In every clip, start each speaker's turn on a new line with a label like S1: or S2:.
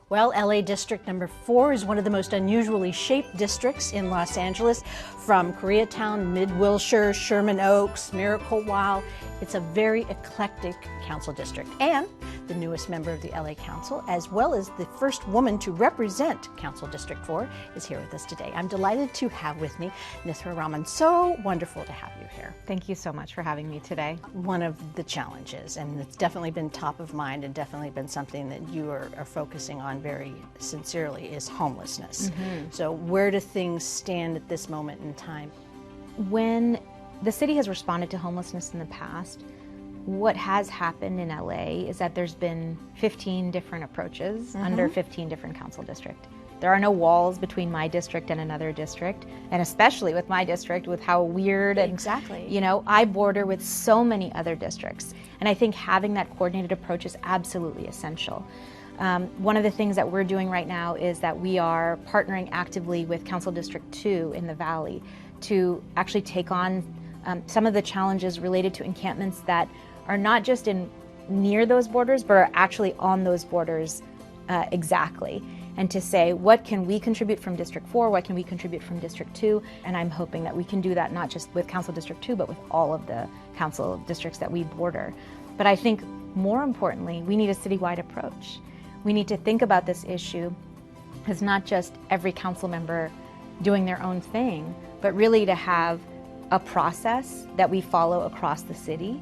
S1: Well, LA District number 4 is one of the most unusually shaped districts in Los Angeles, from Koreatown, Mid-Wilshire, Sherman Oaks, Miracle-While. It's a very eclectic council district, and the newest member of the LA Council, as well as the first woman to represent Council District 4, is here with us today. I'm delighted to have with me Nithya Raman. So wonderful to have you here.
S2: Thank you so much for having me today.
S1: One of the challenges, and it's definitely been top of mind and definitely been something that you are focusing on very sincerely, is homelessness. So where do things stand at this moment in time?
S2: When the city has responded to homelessness in the past, what has happened in LA is that there's been 15 different approaches under 15 different council districts. There are no walls between my district and another district, and especially with my district, with how weird and, you know, I border with so many other districts. And I think having that coordinated approach is absolutely essential. One of the things that we're doing right now is that we are partnering actively with Council District 2 in the Valley to actually take on some of the challenges related to encampments that are not just near those borders, but are actually on those borders exactly. And to say, what can we contribute from District 4, what can we contribute from District 2? And I'm hoping that we can do that not just with Council District 2, but with all of the council districts that we border. But I think more importantly, we need a citywide approach. We need to think about this issue as not just every council member doing their own thing, but really to have a process that we follow across the city.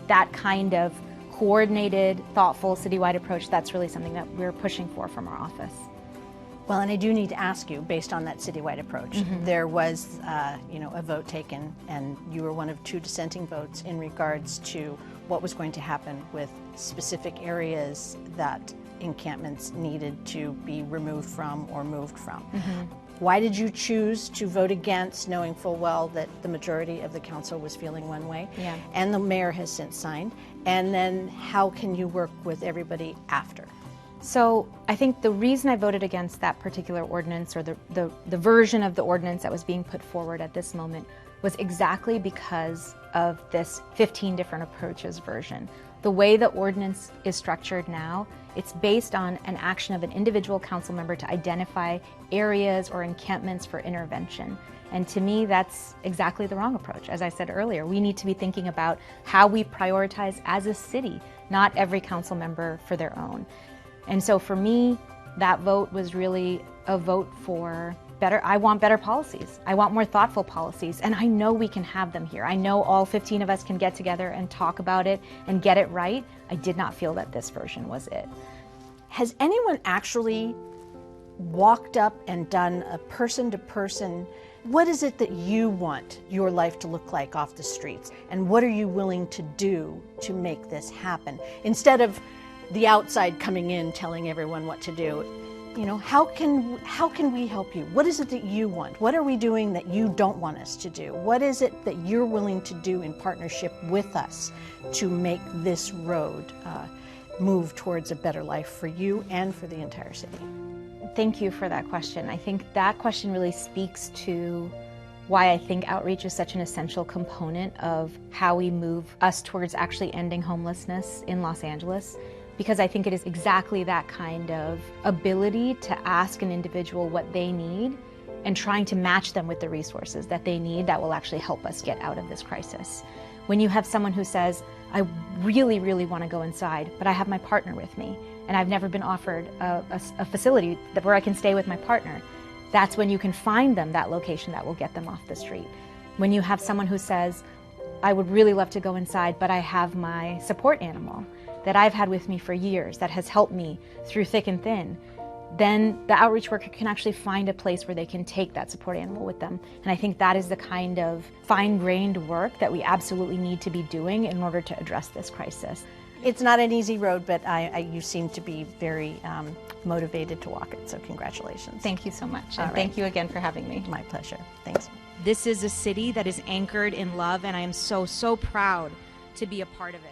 S2: That kind of coordinated, thoughtful, citywide approach, that's really something that we're pushing for from our office.
S1: Well, and I do need to ask you, based on that citywide approach, there was a vote taken, and you were one of 2 dissenting votes in regards to what was going to happen with specific areas that encampments needed to be removed from or moved from. Why did you choose to vote against, knowing full well that the majority of the council was feeling one way? And the mayor has since signed. And then how can you work with everybody after?
S2: So I think the reason I voted against that particular ordinance, or the version of the ordinance that was being put forward at this moment, was exactly because of this 15 different approaches version. The way the ordinance is structured now, it's based on an action of an individual council member to identify areas or encampments for intervention. And to me, that's exactly the wrong approach. As I said earlier, we need to be thinking about how we prioritize as a city, not every council member for their own. And so for me, that vote was really a vote for I want better policies. I want more thoughtful policies, and I know we can have them here. I know all 15 of us can get together and talk about it and get it right. I did not feel that this version was it.
S1: Has anyone actually walked up and done a person-to-person, what is it that you want your life to look like off the streets, and what are you willing to do to make this happen? Instead of the outside coming in telling everyone what to do, you know, how can we help you? What is it that you want? What are we doing that you don't want us to do? What is it that you're willing to do in partnership with us to make this road move towards a better life for you and for the entire city?
S2: Thank you for that question. I think that question really speaks to why I think outreach is such an essential component of how we move us towards actually ending homelessness in Los Angeles. Because I think it is exactly that kind of ability to ask an individual what they need and trying to match them with the resources that they need that will actually help us get out of this crisis. When you have someone who says, I really, really want to go inside, but I have my partner with me, and I've never been offered a facility where I can stay with my partner, that's when you can find them that location that will get them off the street. When you have someone who says, I would really love to go inside, but I have my support animal that I've had with me for years that has helped me through thick and thin, then the outreach worker can actually find a place where they can take that support animal with them. And I think that is the kind of fine-grained work that we absolutely need to be doing in order to address this crisis.
S1: It's not an easy road, but you seem to be very motivated to walk it, so congratulations.
S2: Thank you so much, and thank you again for having me.
S1: My pleasure. Thanks.
S3: This is a city that is anchored in love, and I am so, so proud to be a part of it.